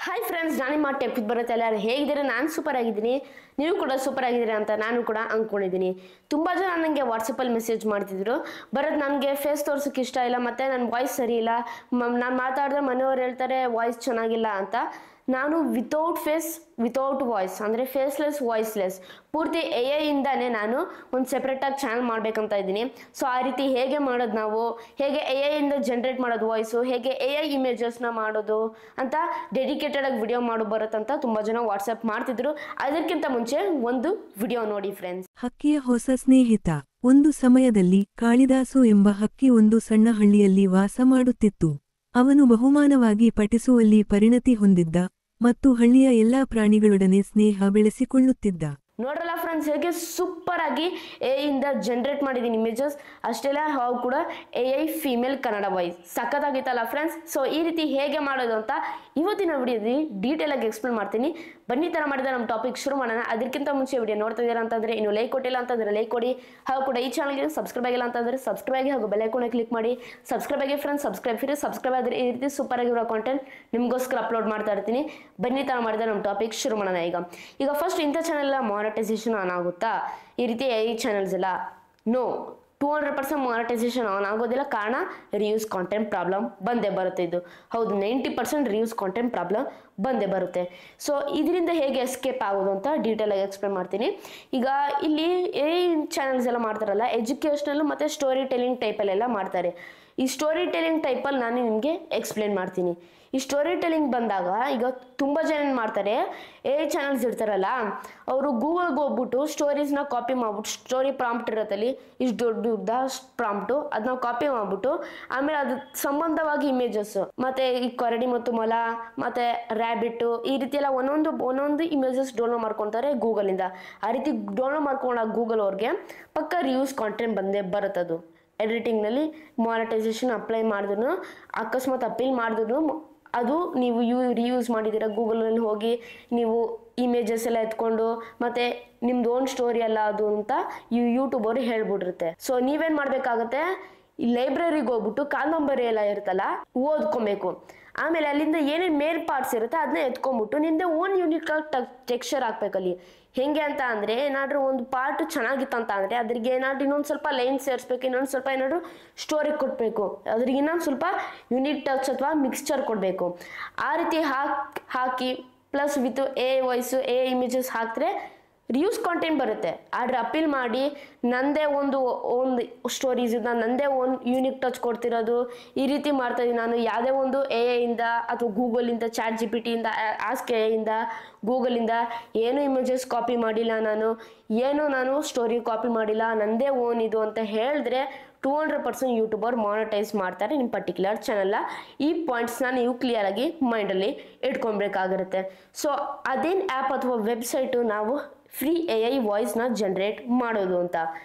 Hi friends, ನಾನು ನಿಮ್ಮ tech ಬರುತ್ತೆ. ಎಲ್ಲರೂ ಹೇಗಿದ್ದೀರಾ? ನಾನು ಸೂಪರ್ ಆಗಿದ್ದೀನಿ, ನೀವು ಕೂಡ ಸೂಪರ್ ಆಗಿದ್ದೀರಾ ಅಂತ ನಾನು ಕೂಡ ಅಂದ್ಕೊಂಡಿದ್ದೀನಿ. ತುಂಬ ಜನ ನನಗೆ ವಾಟ್ಸಪ್ಪಲ್ಲಿ ಮೆಸೇಜ್ ಮಾಡ್ತಿದ್ರು, ಬರೋದು ನನಗೆ ಫೇಸ್ ತೋರ್ಸೋಕ್ಕೆ ಇಷ್ಟ ಇಲ್ಲ, ಮತ್ತು ನನ್ನ ವಾಯ್ಸ್ ಸರಿ ಇಲ್ಲ, ನಾನು ಮಾತಾಡಿದ್ರೆ ಮನೆಯವ್ರು ಹೇಳ್ತಾರೆ ವಾಯ್ಸ್ ಚೆನ್ನಾಗಿಲ್ಲ ಅಂತ. ನಾನು ವಿತೌಟ್ ಫೇಸ್ ವಿತೌಟ್ ವಾಯ್ಸ್ ಅಂದರೆ ಫೇಸ್ಲೆಸ್ ವಾಯ್ಸ್ಲೆಸ್ ಪೂರ್ತಿ AI ಇಂದಾನೆ ನಾನು ಒಂದು ಸೆಪ್ರೇಟಾಗಿ ಚಾನಲ್ ಮಾಡಬೇಕಂತ ಇದ್ದೀನಿ. ಸೊ ಆ ರೀತಿ ಹೇಗೆ ಮಾಡೋದು, ನಾವು ಹೇಗೆ AI ಇಂದ ಜನ್ರೇಟ್ ಮಾಡೋದು ವಾಯ್ಸು, ಹೇಗೆ AI ಇಮೇಜಸ್ನ ಮಾಡೋದು ಅಂತ ಡೆಡಿಕೇಟೆಡಾಗಿ ವಿಡಿಯೋ ಮಾಡೋ ಬರುತ್ತಂತ ತುಂಬ ಜನ ವಾಟ್ಸಪ್ ಮಾಡ್ತಿದ್ರು. ಅದಕ್ಕಿಂತ ಮುಂಚೆ ಒಂದು ವಿಡಿಯೋ ನೋಡಿ ಫ್ರೆಂಡ್ಸ್. ಹಕ್ಕಿಯ ಹೊಸ ಸ್ನೇಹಿತ. ಒಂದು ಸಮಯದಲ್ಲಿ ಕಾಳಿದಾಸು ಎಂಬ ಹಕ್ಕಿ ಒಂದು ಸಣ್ಣ ಹಳ್ಳಿಯಲ್ಲಿ ವಾಸ ಮಾಡುತ್ತಿತ್ತು. ಅವನು ಬಹುಮಾನವಾಗಿ ಪಠಿಸುವಲ್ಲಿ ಪರಿಣತಿ ಹೊಂದಿದ್ದ ಮತ್ತು ಹಳ್ಳಿಯ ಎಲ್ಲಾ ಪ್ರಾಣಿಗಳೊಡನೆ ಸ್ನೇಹ ಬೆಳೆಸಿಕೊಳ್ಳುತ್ತಿದ್ದ. ನೋಡ್ರಲ್ಲ ಫ್ರೆಂಡ್ಸ್, ಹೇಗೆ ಸೂಪರ್ ಆಗಿ AI ಇಂದ ಜನರೇಟ್ ಮಾಡಿದ್ದೀನಿ ಇಮೇಜಸ್, ಅಷ್ಟೆಲ್ಲ ಹಾವು ಕೂಡ AI ಫೀಮೇಲ್ ಕನ್ನಡ ವಾಯ್ಸ್. ಸಖತ್ತಾಗಿತ್ತಲ್ಲ ಫ್ರೆಂಡ್ಸ್? ಸೊ ಈ ರೀತಿ ಹೇಗೆ ಮಾಡೋದು ಅಂತ ಇವತ್ತಿನ ವಿಡಿಯೋದಲ್ಲಿ ಡೀಟೇಲ್ ಆಗಿ ಎಕ್ಸ್ಪ್ಲೇನ್ ಮಾಡ್ತೀನಿ. ಬನ್ನಿ ತರ ಮಾಡಿದ ನಮ್ಮ ಟಾಪಿಕ್ ಶುರು ಮಾಡೋಣ. ಅದಕ್ಕಿಂತ ಮುಂಚೆ ವಿಡಿಯೋ ನೋಡ್ತಾ ಇದ್ದೀರಾ ಅಂತಂದ್ರೆ ಇನ್ನು ಲೈಕ್ ಕೊಟ್ಟಿಲ್ಲ ಅಂತಂದ್ರೆ ಲೈಕ್ ಕೊಡಿ, ಹಾಗೂ ಕೂಡ ಈ ಚಾನಲ್ಗೆ ಸಬ್ಸ್ಕ್ರೈಬ್ ಆಗಿಲ್ಲ ಅಂತಂದ್ರೆ ಸಬ್ಸ್ಕ್ರೈಬ್ ಆಗಿ, ಹಾಗೂ ಬೆಲ್ ಐಕಾನ್ ಕ್ಲಿಕ್ ಮಾಡಿ ಸಬ್ಸ್ಕ್ರೈಬ್ ಆಗಿ ಫ್ರೆಂಡ್ಸ್. ಸಬ್ಸ್ಕ್ರೈಬ್ ಆದರೆ ಈ ರೀತಿ ಸೂಪರ್ ಆಗಿರೋ ಕಾಂಟೆಂಟ್ ನಿಮಗೋಸ್ಕರ ಅಪ್ಲೋಡ್ ಮಾಡ್ತಾ ಇರ್ತೀನಿ. ಬನ್ನಿ ತರ ಮಾಡಿದ ನಮ್ಮ ಟಾಪಿಕ್ ಶುರು ಮಾಡೋಣ. ಈಗ ಫಸ್ಟ್ ಇಂಥ ಚಾನಲ್ ಮಾನಿಟೈಸೇಷನ್ ಆನ್ ಆಗುತ್ತಾ? ಈ ರೀತಿ AI ಚಾನಲ್ಸ್ ಎಲ್ಲ ನೋ, 200% ಮಾನಿಟೈಸೇಷನ್ ಆನ್ ಆಗೋದಿಲ್ಲ. ಕಾರಣ ರಿಯೂಸ್ ಕಾಂಟೆಂಟ್ ಪ್ರಾಬ್ಲಮ್ ಬಂದೇ ಬರುತ್ತೆ. ಇದು ಹೌದು, 90% ರಿಯೂಸ್ ಕಾಂಟೆಂಟ್ ಪ್ರಾಬ್ಲಮ್ ಬಂದೇ ಬರುತ್ತೆ. ಸೊ ಇದರಿಂದ ಹೇಗೆ ಎಸ್ಕೇಪ್ ಆಗೋದು ಅಂತ ಡೀಟೇಲ್ ಆಗಿ ಎಕ್ಸ್ಪ್ಲೇನ್ ಮಾಡ್ತೀನಿ. ಈಗ ಇಲ್ಲಿ AI ಚಾನಲ್ಸ್ ಎಲ್ಲ ಮಾಡ್ತಾರಲ್ಲ, ಎಜುಕೇಷನಲ್ ಮತ್ತು ಸ್ಟೋರಿ ಟೆಲ್ಲಿಂಗ್ ಟೈಪಲ್ಲೆಲ್ಲ ಮಾಡ್ತಾರೆ. ಈ ಸ್ಟೋರಿ ಟೆಲ್ಲಿಂಗ್ ಟೈಪಲ್ಲಿ ನಾನು ನಿಮಗೆ ಎಕ್ಸ್ಪ್ಲೇನ್ ಮಾಡ್ತೀನಿ. ಈ ಸ್ಟೋರಿ ಟೆಲ್ಲಿಂಗ್ ಬಂದಾಗ ಈಗ ತುಂಬ ಜನ ಏನು ಮಾಡ್ತಾರೆ, AI ಚಾನಲ್ಸ್ ಇರ್ತಾರಲ್ಲ, ಅವರು ಗೂಗಲ್ಗೆ ಹೋಗ್ಬಿಟ್ಟು ಸ್ಟೋರೀಸ್ನ ಕಾಪಿ ಮಾಡ್ಬಿಟ್ಟು, ಸ್ಟೋರಿ ಪ್ರಾಂಪ್ಟ್ ಇರುತ್ತಲ್ಲಿ ಇಷ್ಟು ದೊಡ್ಡ ಪ್ರಾಂಪ್ಟು, ಅದನ್ನ ಕಾಪಿ ಮಾಡ್ಬಿಟ್ಟು ಆಮೇಲೆ ಅದು ಸಂಬಂಧವಾಗಿ ಇಮೇಜಸ್ ಮತ್ತು ಈ ಕರಡಿ ಮತ್ತು ಮೊಲ ಮತ್ತು ರ್ಯಾಬಿಟ್ಟು ಈ ರೀತಿ ಎಲ್ಲ ಒಂದೊಂದು ಇಮೇಜಸ್ ಡೌನ್ಲೋಡ್ ಮಾಡ್ಕೊತಾರೆ ಗೂಗಲಿಂದ. ಆ ರೀತಿ ಡೌನ್ಲೋಡ್ ಮಾಡ್ಕೊಂಡಾಗ ಗೂಗಲ್ ಅವ್ರಿಗೆ ಪಕ್ಕ ರಿಯೂಸ್ ಕಾಂಟೆಂಟ್ ಬಂದೇ ಬರುತ್ತದು. ಎಡಿಟಿಂಗ್ನಲ್ಲಿ ಮಾನಿಟೈಸೇಷನ್ ಅಪ್ಲೈ ಮಾಡಿದ್ರು, ಅಕಸ್ಮಾತ್ ಅಪೀಲ್ ಮಾಡಿದ್ರು, ಅದು ನೀವು ರಿಯೂಸ್ ಮಾಡಿದ್ದೀರಾ ಗೂಗಲಲ್ಲಿ ಹೋಗಿ ನೀವು ಇಮೇಜಸ್ ಎಲ್ಲ ಎತ್ಕೊಂಡು ಮತ್ತು ನಿಮ್ದು ಓನ್ ಸ್ಟೋರಿ ಅಲ್ಲ ಅದು ಅಂತ ಯೂಟ್ಯೂಬ್ ಅವರು ಹೇಳ್ಬಿಟ್ಟಿರುತ್ತೆ. ಸೊ ನೀವೇನು ಮಾಡಬೇಕಾಗತ್ತೆ, ಈ ಲೈಬ್ರರಿಗೆ ಹೋಗ್ಬಿಟ್ಟು ಕಾದಂಬರಿ ಎಲ್ಲ ಇರುತ್ತಲ್ಲ ಓದ್ಕೊಬೇಕು. ಆಮೇಲೆ ಅಲ್ಲಿಂದ ಏನೇನು ಮೇಲ್ ಪಾರ್ಟ್ಸ್ ಇರುತ್ತೆ ಅದನ್ನ ಎತ್ಕೊಂಡ್ಬಿಟ್ಟು ನಿಂದೆ ಓನ್ ಯೂನಿಕ್ ಟೆಕ್ಸ್ಚರ್ ಹಾಕ್ಬೇಕಲ್ಲಿ. ಹೆಂಗೆ ಅಂತ ಅಂದರೆ, ಏನಾದರೂ ಒಂದು ಪಾರ್ಟ್ ಚೆನ್ನಾಗಿತ್ತು ಅಂತ ಅಂದರೆ ಅದ್ರಿಗೆ ಏನಾದರೂ ಇನ್ನೊಂದು ಸ್ವಲ್ಪ ಲೈನ್ ಸೇರಿಸ್ಬೇಕು, ಇನ್ನೊಂದು ಸ್ವಲ್ಪ ಏನಾದರೂ ಸ್ಟೋರಿ ಕೊಡಬೇಕು, ಅದ್ರಿಗೆ ಇನ್ನೊಂದು ಸ್ವಲ್ಪ ಯೂನಿಕ್ ಟಚ್ ಅಥವಾ ಮಿಕ್ಸ್ಚರ್ ಕೊಡಬೇಕು. ಆ ರೀತಿ ಹಾಕಿ plus with AI voice AI images ಹಾಕಿದ್ರೆ ರಿಯೂಸ್ ಕಾಂಟೆಂಟ್ ಬರುತ್ತೆ. ಆದರೆ ಅಪೀಲ್ ಮಾಡಿ ನಂದೇ ಒಂದು ಸ್ಟೋರೀಸ್ ಇದೆ, ನಂದೇ ಒಂದು ಯೂನಿಕ್ ಟಚ್ ಕೊಡ್ತಿರೋದು, ಈ ರೀತಿ ಮಾಡ್ತಾಯಿದ್ದೀನಿ ನಾನು. ಯಾವುದೇ ಒಂದು AI ಇಂದ ಅಥವಾ ಗೂಗಲಿಂದ, ChatGPT ಇಂದ, ಆಸ್ಕ್ AI ಇಂದ, ಗೂಗಲಿಂದ ಏನು ಇಮೇಜಸ್ ಕಾಪಿ ಮಾಡಿಲ್ಲ, ನಾನು ಸ್ಟೋರಿ ಕಾಪಿ ಮಾಡಿಲ್ಲ, ನಂದೇ ಓನ್ ಇದು ಅಂತ ಹೇಳಿದ್ರೆ 200% ಯೂಟ್ಯೂಬರ್ ಮಾನಿಟೈಸ್ ಮಾಡ್ತಾರೆ ನಿಮ್ಮ ಪರ್ಟಿಕ್ಯುಲರ್ ಚಾನಲ್ನ. ಈ ಪಾಯಿಂಟ್ಸ್ನ ನೀವು ಕ್ಲಿಯರಾಗಿ ಮೈಂಡಲ್ಲಿ ಇಟ್ಕೊಬೇಕಾಗಿರುತ್ತೆ. ಸೊ ಅದೇನು ಆ್ಯಪ್ ಅಥವಾ ವೆಬ್ಸೈಟು ನಾವು ಫ್ರೀ AI ವಾಯ್ಸ್ನ ಜನ್ರೇಟ್ ಮಾಡೋದು ಅಂತ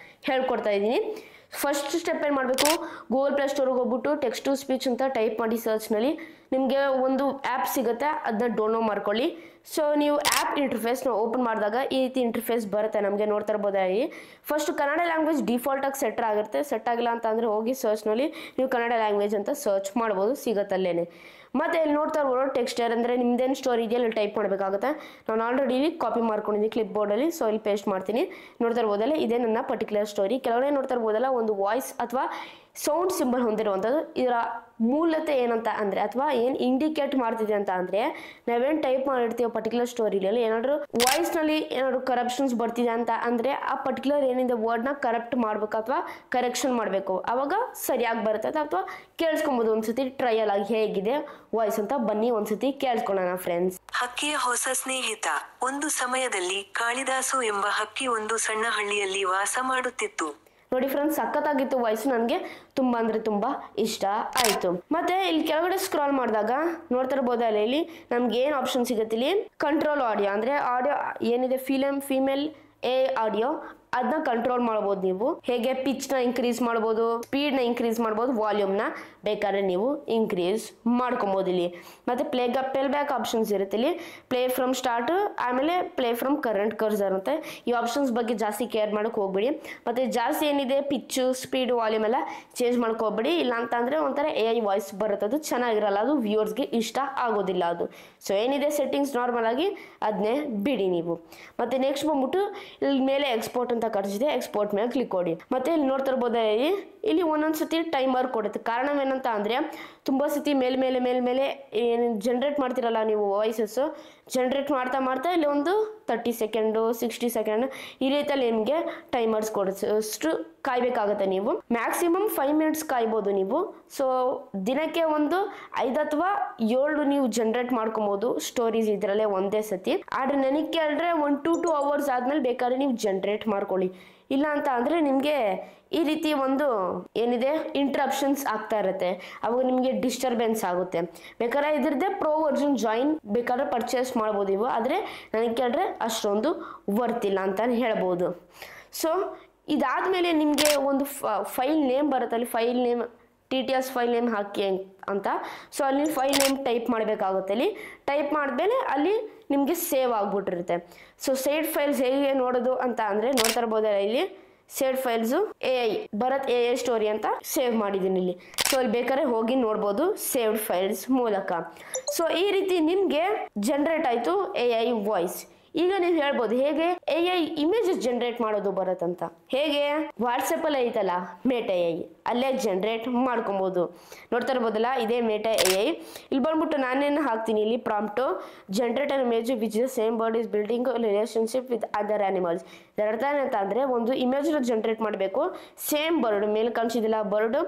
ಹೇಳ್ಕೊಡ್ತಾ ಇದ್ದೀನಿ. ಫಸ್ಟ್ ಸ್ಟೆಪ್ ಏನು ಮಾಡಬೇಕು, ಗೂಗಲ್ ಪ್ಲೇ ಸ್ಟೋರ್ಗೆ ಹೋಗ್ಬಿಟ್ಟು ಟೆಕ್ಸ್ಟ್ ಟು ಸ್ಪೀಚ್ ಅಂತ ಟೈಪ್ ಮಾಡಿ ಸರ್ಚ್ನಲ್ಲಿ ನಿಮಗೆ ಒಂದು ಆ್ಯಪ್ ಸಿಗುತ್ತೆ, ಅದನ್ನ ಡೌನ್ಲೋಡ್ ಮಾಡ್ಕೊಳ್ಳಿ. ಸೊ ನೀವು ಆ್ಯಪ್ ಇಂಟರ್ಫೇಸ್ನ ಓಪನ್ ಮಾಡಿದಾಗ ಈ ರೀತಿ ಇಂಟರ್ಫೇಸ್ ಬರುತ್ತೆ, ನಮಗೆ ನೋಡ್ತಾ ಇರ್ಬೋದಾಗಿ. ಫಸ್ಟ್ ಕನ್ನಡ ಲ್ಯಾಂಗ್ವೇಜ್ ಡಿಫಾಲ್ಟಾಗಿ ಸೆಟ್ ಆಗಿಲ್ಲ ಅಂತ ಅಂದರೆ ಹೋಗಿ ಸರ್ಚ್ನಲ್ಲಿ ನೀವು ಕನ್ನಡ ಲ್ಯಾಂಗ್ವೇಜ್ ಅಂತ ಸರ್ಚ್ ಮಾಡ್ಬೋದು, ಸಿಗುತ್ತಲ್ಲೇನೆ. ಮತ್ತು ಇಲ್ಲಿ ನೋಡ್ತಾ ಇರ್ಬೋದು ಟೆಕ್ಸ್ಚರ್ ಅಂದರೆ ನಿಮ್ದೇನು ಸ್ಟೋರಿ ಇದೆಯಲ್ಲ ಇಲ್ಲಿ ಟೈಪ್ ಮಾಡಬೇಕಾಗುತ್ತೆ. ನಾನು ಆಲ್ರೆಡಿ ಕಾಪಿ ಮಾಡ್ಕೊಂಡಿದ್ದೀನಿ ಕ್ಲಿಪ್ ಬೋರ್ಡಲ್ಲಿ, ಸೊ ಇಲ್ಲಿ ಪೇಸ್ಟ್ ಮಾಡ್ತೀನಿ. ನೋಡ್ತಾ ಇರ್ಬೋದಲ್ಲ, ಇದೇ ನನ್ನ ಪರ್ಟಿಕ್ಯುಲರ್ ಸ್ಟೋರಿ. ಕೆಲವೊಂದೇ ನೋಡ್ತಾ ಇರ್ಬೋದಲ್ಲ, ಒಂದು ವಾಯ್ಸ್ ಅಥವಾ ಸೌಂಡ್ ಸಿಂಬಲ್ ಹೊಂದಿರುವಂಥದ್ದು. ಇದರ ಮೂಲತೆ ಏನಂತ ಅಂದರೆ, ಅಥವಾ ಏನು ಇಂಡಿಕೇಟ್ ಮಾಡ್ತಿದೆ ಅಂತ ಅಂದರೆ, ನಾವೇನು ಟೈಪ್ ಮಾಡಿರ್ತೀವಿ ಪರ್ಟಿಕ್ಯುಲರ್ ಸ್ಟೋರಿಯಲ್ಲಿ ಏನಾದರೂ ವಾಯ್ಸ್ನಲ್ಲಿ ಏನಾದರೂ ಕರಪ್ಷನ್ಸ್ ಬರ್ತಿದೆ ಅಂತ ಅಂದರೆ ಆ ಪರ್ಟಿಕ್ಯುಲರ್ ಏನಿದೆ ವರ್ಡ್ನ ಕರಪ್ಟ್ ಮಾಡಬೇಕು ಅಥವಾ ಕರೆಕ್ಷನ್ ಮಾಡಬೇಕು, ಆವಾಗ ಸರಿಯಾಗಿ ಬರುತ್ತೆ. ಅಥವಾ ಕೇಳಿಸ್ಕೊಬೋದು ಒಂದ್ಸತಿ ಟ್ರಯಲ್ ಆಗಿ ಹೇಗಿದೆ ವಾಯ್ಸ್ ಅಂತ. ಬನ್ನಿ ಒಂದ್ಸತಿ ಕೇಳಿಸ್ಕೊಳ್ಳೋಣ ಫ್ರೆಂಡ್ಸ್. ಹಕ್ಕಿಯ ಹೊಸ ಸ್ನೇಹಿತ. ಒಂದು ಸಮಯದಲ್ಲಿ ಕಾಳಿದಾಸು ಎಂಬ ಹಕ್ಕಿ ಒಂದು ಸಣ್ಣ ಹಳ್ಳಿಯಲ್ಲಿ ವಾಸ ಮಾಡುತ್ತಿತ್ತು. ನೋಡಿ ಫ್ರೆಂಡ್ಸ್, ಸಖತ್ತಾಗಿತ್ತು ವಾಯ್ಸ್, ನನಗೆ ತುಂಬ ಅಂದರೆ ತುಂಬ ಇಷ್ಟ ಆಯಿತು. ಮತ್ತೆ ಇಲ್ಲಿ ಕೆಳಗಡೆ ಸ್ಕ್ರಾಲ್ ಮಾಡಿದಾಗ ನೋಡ್ತಾ ಇರ್ಬೋದಲ್ಲ, ಇಲ್ಲಿ ನಮ್ಗೆ ಏನು ಆಪ್ಷನ್ ಸಿಗುತ್ತೆ, ಇಲ್ಲಿ ಕಂಟ್ರೋಲ್ ಆಡಿಯೋ ಅಂದರೆ ಆಡಿಯೋ ಏನಿದೆ ಫೀಮೇಲ್ AI ಆಡಿಯೋ ಅದನ್ನ ಕಂಟ್ರೋಲ್ ಮಾಡ್ಬೋದು ನೀವು. ಹೇಗೆ ಪಿಚ್ ನ ಇನ್ಕ್ರೀಸ್ ಮಾಡ್ಬೋದು, ಸ್ಪೀಡ್ ನ ಇನ್ಕ್ರೀಸ್ ಮಾಡ್ಬೋದು, ವಾಲ್ಯೂಮ್ ನ ಬೇಕಾದ್ರೆ ನೀವು ಇನ್ಕ್ರೀಸ್ ಮಾಡ್ಕೊಬಹುದು ಇಲ್ಲಿ. ಮತ್ತೆ ಪ್ಲೇ ಬ್ಯಾಕ್ ಆಪ್ಷನ್ಸ್ ಇರುತ್ತೆ ಇಲ್ಲಿ, ಪ್ಲೇ ಫ್ರಮ್ ಸ್ಟಾರ್ಟ್, ಆಮೇಲೆ ಪ್ಲೇ ಫ್ರಮ್ ಕರೆಂಟ್ ಕರ್ಸರ್ ಅಂತ. ಈ ಆಪ್ಷನ್ಸ್ ಬಗ್ಗೆ ಜಾಸ್ತಿ ಕೇರ್ ಮಾಡಕ್ ಹೋಗ್ಬೇಡಿ. ಮತ್ತೆ ಜಾಸ್ತಿ ಏನಿದೆ ಪಿಚ್, ಸ್ಪೀಡ್, ವಾಲ್ಯೂಮ್ ಎಲ್ಲ ಚೇಂಜ್ ಮಾಡ್ಕೋಬೇಡಿ. ಇಲ್ಲ ಅಂತ ಅಂದ್ರೆ ಒಂಥರ AI ವಾಯ್ಸ್ ಬರುತ್ತೆ, ಅದು ಚೆನ್ನಾಗಿರಲ್ಲ, ಅದು ವ್ಯೂವರ್ಸ್ಗೆ ಇಷ್ಟ ಆಗೋದಿಲ್ಲ ಅದು. ಸೊ ಏನಿದೆ ಸೆಟ್ಟಿಂಗ್ಸ್ ನಾರ್ಮಲ್ ಆಗಿ ಅದನ್ನೇ ಬಿಡಿ ನೀವು. ಮತ್ತೆ ನೆಕ್ಸ್ಟ್ ಬಂದ್ಬಿಟ್ಟು ಇಲ್ಲಿ ಮೇಲೆ ಎಕ್ಸ್ಪೋರ್ಟ್ ಅಂತ ಕಳಿಸಿದೆ, ಎಕ್ಸ್ಪೋರ್ಟ್ ಮೇಲೆ ಕ್ಲಿಕ್ ಕೊಡಿ. ಮತ್ತೆ ಇಲ್ಲಿ ನೋಡ್ತಾ ಇರ್ಬೋದು ಇಲ್ಲಿ ಒಂದೊಂದ್ಸತಿ ಟೈಮರ್ ಕೊಡುತ್ತೆ. ಕಾರಣ ಏನಂತ ಅಂದ್ರೆ ತುಂಬಾ ಸತಿ ಮೇಲೆ ಏನು ಜನರೇಟ್ ಮಾಡ್ತಿರಲ್ಲ ನೀವು ವಾಯ್ಸಸ್, ಜನರೇಟ್ ಮಾಡ್ತಾ ಇಲ್ಲಿ ಒಂದು 30 ಸೆಕೆಂಡ್ 60 ಸೆಕೆಂಡ್ ಈ ರೀತಿಯಲ್ಲಿ ನಿಮಗೆ ಟೈಮರ್ಸ್ ಕೊಡುತ್ತೆ. ಅಷ್ಟು ಕಾಯ್ಬೇಕಾಗುತ್ತೆ ನೀವು. ಮ್ಯಾಕ್ಸಿಮಮ್ 5 ಮಿನಿಟ್ಸ್ ಕಾಯ್ಬೋದು ನೀವು. ಸೊ ದಿನಕ್ಕೆ ಒಂದು 5 ಅಥವಾ 7 ನೀವು ಜನರೇಟ್ ಮಾಡ್ಕೊಬಹುದು ಸ್ಟೋರೀಸ್ ಇದರಲ್ಲೇ ಒಂದೇ ಸತಿ. ಆದ್ರೆ ನನಗೆ ಕೇಳಿದ್ರೆ 1 to 2 ಅವರ್ಸ್ ಆದ್ಮೇಲೆ ಬೇಕಾದ್ರೆ ನೀವು ಜನರೇಟ್ ಮಾಡ್ಕೊಳ್ಳಿ. ಇಲ್ಲ ಅಂತ ಅಂದ್ರೆ ನಿಮ್ಗೆ ಈ ರೀತಿ ಒಂದು ಏನಿದೆ ಇಂಟ್ರಪ್ಷನ್ಸ್ ಆಗ್ತಾ ಇರುತ್ತೆ, ಅವಾಗ ನಿಮಗೆ ಡಿಸ್ಟರ್ಬೆನ್ಸ್ ಆಗುತ್ತೆ. ಬೇಕಾದ್ರೆ ಇದ್ರದ್ದೇ ಪ್ರೋ ವರ್ಜನ್ ಜಾಯಿನ್ ಬೇಕಾದ್ರೆ ಪರ್ಚೇಸ್ ಮಾಡ್ಬೋದು ನೀವು. ಆದರೆ ನನಗೆ ಕೇಳಿದ್ರೆ ಅಷ್ಟೊಂದು ವರ್ತಿಲ್ಲ ಅಂತ ಹೇಳ್ಬೋದು. ಸೊ ಇದಾದ್ಮೇಲೆ ನಿಮಗೆ ಒಂದು ಫೈಲ್ ನೇಮ್ ಬರುತ್ತೆ, ಅಲ್ಲಿ file name TTS file name ಹಾಕಿ ಅಂತ. ಸೊ ಅಲ್ಲಿ ಫೈಲ್ ನೇಮ್ ಟೈಪ್ ಮಾಡಬೇಕಾಗುತ್ತೆ. ಅಲ್ಲಿ ಟೈಪ್ ಮಾಡಿದ್ಮೇಲೆ ಅಲ್ಲಿ ನಿಮಗೆ ಸೇವ್ ಆಗ್ಬಿಟ್ಟಿರುತ್ತೆ. ಸೊ ಸೇವ್ಡ್ ಫೈಲ್ಸ್ ಹೇಗೆ ನೋಡೋದು ಅಂತ ಅಂದರೆ ನೋಡ್ತಾ ಇರ್ಬೋದಲ್ಲ, ಇಲ್ಲಿ saved files AI Bharat AI story ಅಂತ ಸೇವ್ ಮಾಡಿದ್ದೀನಿ ಇಲ್ಲಿ. ಸೊ ಅಲ್ಲಿ ಬೇಕಾದ್ರೆ ಹೋಗಿ ನೋಡ್ಬೋದು ಸೇವ್ಡ್ ಫೈಲ್ಸ್ ಮೂಲಕ. ಸೊ ಈ ರೀತಿ ನಿಮಗೆ ಜನರೇಟ್ ಆಯಿತು AI ವಾಯ್ಸ್. ಈಗ ನೀವು ಹೇಳ್ಬೋದು ಹೇಗೆ AI ಇಮೇಜಸ್ ಜನರೇಟ್ ಮಾಡೋದು ಬರುತ್ತಂತ. ಹೇಗೆ ವಾಟ್ಸಪ್ ಅಲ್ಲಿ ಐತಲ್ಲ ಮೇಟಾ AI, ಅಲ್ಲೇ ಜನರೇಟ್ ಮಾಡ್ಕೊಬೋದು. ನೋಡ್ತಾ ಇರ್ಬೋದಲ್ಲ, ಇದೇ ಮೇಟಾ AI. ಇಲ್ಲಿ ಬಂದ್ಬಿಟ್ಟು ನಾನೇನು ಹಾಕ್ತೀನಿ ಇಲ್ಲಿ prompt generate an image which the same bird is building relationship with other animals. ಇದರ ಅರ್ಥ ಏನಂತ ಅಂದ್ರೆ ಒಂದು ಇಮೇಜ್ನ ಜನರೇಟ್ ಮಾಡಬೇಕು, ಸೇಮ್ ಬರ್ಡ್ ಮೇಲೆ ಕಾಣಿಸಿದಿಲ್ಲ ಬರ್ಡ್,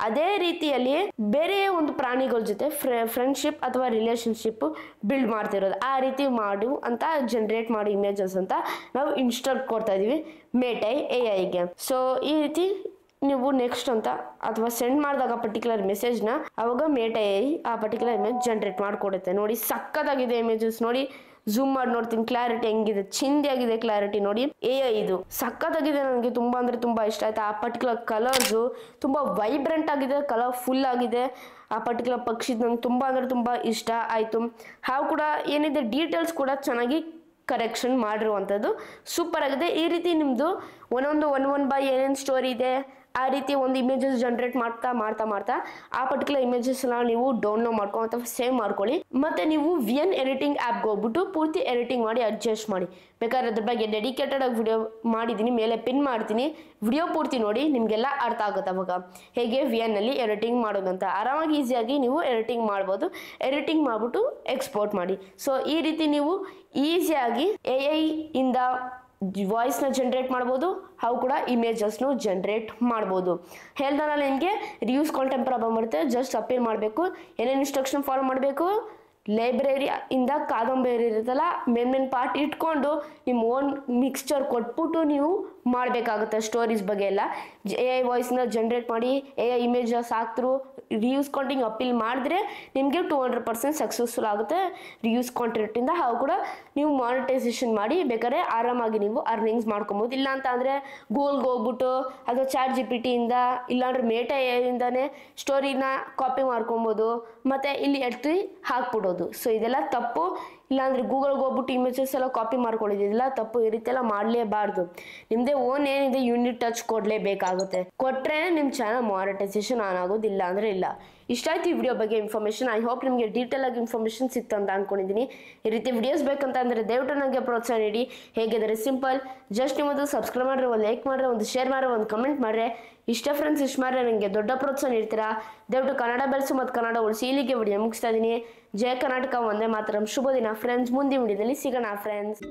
ಅದೇ ರೀತಿಯಲ್ಲಿ ಬೇರೆ ಒಂದು ಪ್ರಾಣಿಗಳ ಜೊತೆ ಫ್ರೆಂಡ್ಶಿಪ್ ಅಥವಾ ರಿಲೇಶನ್ಶಿಪ್ ಬಿಲ್ಡ್ ಮಾಡ್ತಿರೋದು, ಆ ರೀತಿ ಮಾಡು ಅಂತ ಜನರೇಟ್ ಮಾಡಿ ಇಮೇಜಸ್ ಅಂತ ನಾವು ಇನ್ಸ್ಟ್ರಕ್ಟ್ ಕೊಡ್ತಾ ಇದೀವಿ ಮೇಟಾ AIಗೆ. ಸೊ ಈ ರೀತಿ ನೀವು ನೆಕ್ಸ್ಟ್ ಅಂತ ಅಥವಾ ಸೆಂಡ್ ಮಾಡಿದಾಗ ಪರ್ಟಿಕ್ಯುಲರ್ ಮೆಸೇಜ್ನ ಅವಾಗ ಮೇಟಾ AI ಆ ಪರ್ಟಿಕ್ಯುಲರ್ ಇಮೇಜ್ ಜನರೇಟ್ ಮಾಡಿಕೊಡುತ್ತೆ. ನೋಡಿ ಸಕ್ಕತ್ತಾಗಿದೆ ಇಮೇಜಸ್. ನೋಡಿ ಝೂಮ್ ಮಾಡಿ ನೋಡ್ತೀನಿ ಕ್ಲಾರಿಟಿ ಹೆಂಗಿದೆ, ಚಿಂದಿಯಾಗಿದೆ ಕ್ಲಾರಿಟಿ. ನೋಡಿ AI ಇದು ಸಕ್ಕತ್ತಾಗಿದೆ, ನನಗೆ ತುಂಬಾ ಅಂದ್ರೆ ತುಂಬಾ ಇಷ್ಟ ಆಯ್ತು. ಆ ಪರ್ಟಿಕ್ಯುಲರ್ ಕಲರ್ಸು ತುಂಬಾ ವೈಬ್ರೆಂಟ್ ಆಗಿದೆ, ಕಲರ್ಫುಲ್ ಆಗಿದೆ. ಆ ಪರ್ಟಿಕ್ಯುಲರ್ ಪಕ್ಷಿದ್ ನಂಗೆ ತುಂಬಾ ಅಂದ್ರೆ ತುಂಬಾ ಇಷ್ಟ ಆಯ್ತು. ಹಾವು ಕೂಡ ಏನಿದೆ ಡೀಟೇಲ್ಸ್ ಕೂಡ ಚೆನ್ನಾಗಿ ಕರೆಕ್ಷನ್ ಮಾಡಿರುವಂಥದ್ದು ಸೂಪರ್ ಆಗಿದೆ. ಈ ರೀತಿ ನಿಮ್ಮದು ಒನ್ ಬೈ ಏನೇನು ಸ್ಟೋರಿ ಇದೆ ಆ ರೀತಿ ಒಂದು ಇಮೇಜಸ್ ಜನರೇಟ್ ಮಾಡ್ತಾ ಆ ಪರ್ಟಿಕ್ಯುಲರ್ ಇಮೇಜಸ್ ನೀವು ಡೌನ್ಲೋಡ್ ಮಾಡ್ಕೊಂಡು ಅಥವಾ ಸೇವ್ ಮಾಡ್ಕೊಳ್ಳಿ. ಮತ್ತೆ ನೀವು VN ಎಡಿಟಿಂಗ್ ಆ್ಯಪ್ಗೆ ಹೋಗ್ಬಿಟ್ಟು ಪೂರ್ತಿ ಎಡಿಟಿಂಗ್ ಮಾಡಿ ಅಡ್ಜಸ್ಟ್ ಮಾಡಿ. ಬೇಕಾದ್ರೆ ಅದ್ರ ಬಗ್ಗೆ ಡೆಡಿಕೇಟೆಡ್ ಆಗಿ ವಿಡಿಯೋ ಮಾಡಿದ್ದೀನಿ, ಮೇಲೆ ಪಿನ್ ಮಾಡ್ತೀನಿ, ವಿಡಿಯೋ ಪೂರ್ತಿ ನೋಡಿ, ನಿಮಗೆಲ್ಲ ಅರ್ಥ ಆಗುತ್ತೆ ಅವಾಗ ಹೇಗೆ VN ಅಲ್ಲಿ ಎಡಿಟಿಂಗ್ ಮಾಡೋದಂತ. ಆರಾಮಾಗಿ ಈಸಿಯಾಗಿ ನೀವು ಎಡಿಟಿಂಗ್ ಮಾಡ್ಬೋದು. ಎಡಿಟಿಂಗ್ ಮಾಡಿಬಿಟ್ಟು ಎಕ್ಸ್ಪೋರ್ಟ್ ಮಾಡಿ. ಸೊ ಈ ರೀತಿ ನೀವು ಈಸಿಯಾಗಿ AI ಇಂದ ವಾಯ್ಸ್ನ ಜನರೇಟ್ ಮಾಡ್ಬೋದು, ಅವು ಕೂಡ ಇಮೇಜಸ್ನು ಜನರೇಟ್ ಮಾಡ್ಬೋದು. ಹೇಳ್ದಲ್ಲ ನಿಮಗೆ ರಿಯೂಸ್ ಕಾಂಟೆಂಟ್ ಪ್ರಾಬ್ಲಮ್ ಬರುತ್ತೆ, ಜಸ್ಟ್ ಅಪೀಲ್ ಮಾಡಬೇಕು. ಏನೇನು ಇನ್ಸ್ಟ್ರಕ್ಷನ್ ಫಾಲೋ ಮಾಡಬೇಕು, ಲೈಬ್ರರಿ ಇಂದ ಕಾದಂಬರಿ ಇರುತ್ತಲ್ಲ ಮೇನ್ ಪಾರ್ಟ್ ಇಟ್ಕೊಂಡು ನಿಮ್ಮ ಓನ್ ಮಿಕ್ಸ್ಚರ್ ಕೊಟ್ಬಿಟ್ಟು ನೀವು ಮಾಡಬೇಕಾಗುತ್ತೆ ಸ್ಟೋರೀಸ್ ಬಗ್ಗೆ ಎಲ್ಲ. AI ವಾಯ್ಸ್ನ ಜನರೇಟ್ ಮಾಡಿ AI ಇಮೇಜಸ್ ಹಾಕ್ತರು ರಿಯೂಸ್ ಕಾಂಟೆಂಟ್ ಅಪೀಲ್ ಮಾಡಿದ್ರೆ ನಿಮಗೆ 200% ಸಕ್ಸಸ್ಫುಲ್ ಆಗುತ್ತೆ ರಿಯೂಸ್ ಕಾಂಟೆಂಟಿಂದ. ಅವು ಕೂಡ ನೀವು ಮಾನಿಟೈಸೇಷನ್ ಮಾಡಿ ಬೇಕಾದ್ರೆ ಆರಾಮಾಗಿ ನೀವು ಅರ್ನಿಂಗ್ಸ್ ಮಾಡ್ಕೊಬೋದು. ಇಲ್ಲ ಅಂತ ಅಂದರೆ ಗೂಗಲ್ಗೆ ಹೋಗ್ಬಿಟ್ಟು ಅಥವಾ ChatGPT ಇಂದ ಇಲ್ಲಾಂದ್ರೆ ಮೇಟಾ AI ಇಂದಾನೆ ಸ್ಟೋರಿನ ಕಾಪಿ ಮಾಡ್ಕೊಬೋದು, ಮತ್ತು ಇಲ್ಲಿ ಎತ್ತಿ ಹಾಕ್ಬಿಡೋದು. ಸೊ ಇದೆಲ್ಲ ತಪ್ಪು. ಇಲ್ಲಾಂದ್ರೆ ಗೂಗಲ್ಗೆ ಹೋಗ್ಬಿಟ್ಟು ಇಮೇಜಸ್ ಎಲ್ಲ ಕಾಪಿ ಮಾಡ್ಕೊಂಡಿದ್ದಿಲ್ಲ ತಪ್ಪು. ಈ ರೀತಿ ಎಲ್ಲ ಮಾಡಲೇಬಾರ್ದು. ನಿಮ್ಮದೇ ಓನ್ ಏನಿದೆ ಯೂನಿಟ್ ಟಚ್ ಕೊಡಲೇಬೇಕಾಗುತ್ತೆ. ಕೊಟ್ಟರೆ ನಿಮ್ಮ ಚಾನಲ್ ಮಾನಿಟೈಸೇಷನ್ ಆನ್ ಆಗೋದಿಲ್ಲ ಅಂದರೆ ಇಲ್ಲ. ಇಷ್ಟ ಆಯ್ತು ಈ ವಿಡಿಯೋ ಬಗ್ಗೆ ಇನ್ಫಾರ್ಮೇಷನ್. ಐ ಹೋಪ್ ನಿಮಗೆ ಡೀಟೇಲ್ ಆಗಿ ಇನ್ಫಾರ್ಮೇಷನ್ ಸಿಕ್ತು ಅಂತ ಅನ್ಕೊಂಡಿದ್ದೀನಿ. ಈ ರೀತಿ ವಿಡಿಯೋಸ್ ಬೇಕಂತ ಅಂದರೆ ದಯವಿಟ್ಟು ನನಗೆ ಪ್ರೋತ್ಸಾಹ ನೀಡಿ. ಹೇಗಿದ್ರೆ ಸಿಂಪಲ್, ಜಸ್ಟ್ ನಿಮ್ಮದು ಸಬ್ಸ್ಕ್ರೈಬ್ ಮಾಡ್ರೆ, ಒಂದು ಲೈಕ್ ಮಾಡ್ರೆ, ಒಂದು ಶೇರ್ ಮಾಡ್ರೆ, ಒಂದು ಕಮೆಂಟ್ ಮಾಡ್ರೆ, ಇಷ್ಟ ಫ್ರೆಂಡ್ಸ್ ಇಷ್ಟು ಮಾಡ್ರೆ ನನಗೆ ದೊಡ್ಡ ಪ್ರೋತ್ಸಾಹ ನೀಡ್ತೀರಾ. ದಯವಿಟ್ಟು ಕನ್ನಡ ಬೆಳೆಸು ಮತ್ತು ಕನ್ನಡ ಉಳಿಸಿ. ಇಲ್ಲಿಗೆ ವಿಡಿಯೋ ಮುಗಿಸ್ತಾ ಇದ್ದೀನಿ. ಜಯ ಕರ್ನಾಟಕ, ಒಂದೇ ಮಾತರಂ. ಶುಭ ದಿನ ಫ್ರೆಂಡ್ಸ್. ಮುಂದಿನ ವಿಡಿಯೋದಲ್ಲಿ ಸಿಗೋಣ ಫ್ರೆಂಡ್ಸ್.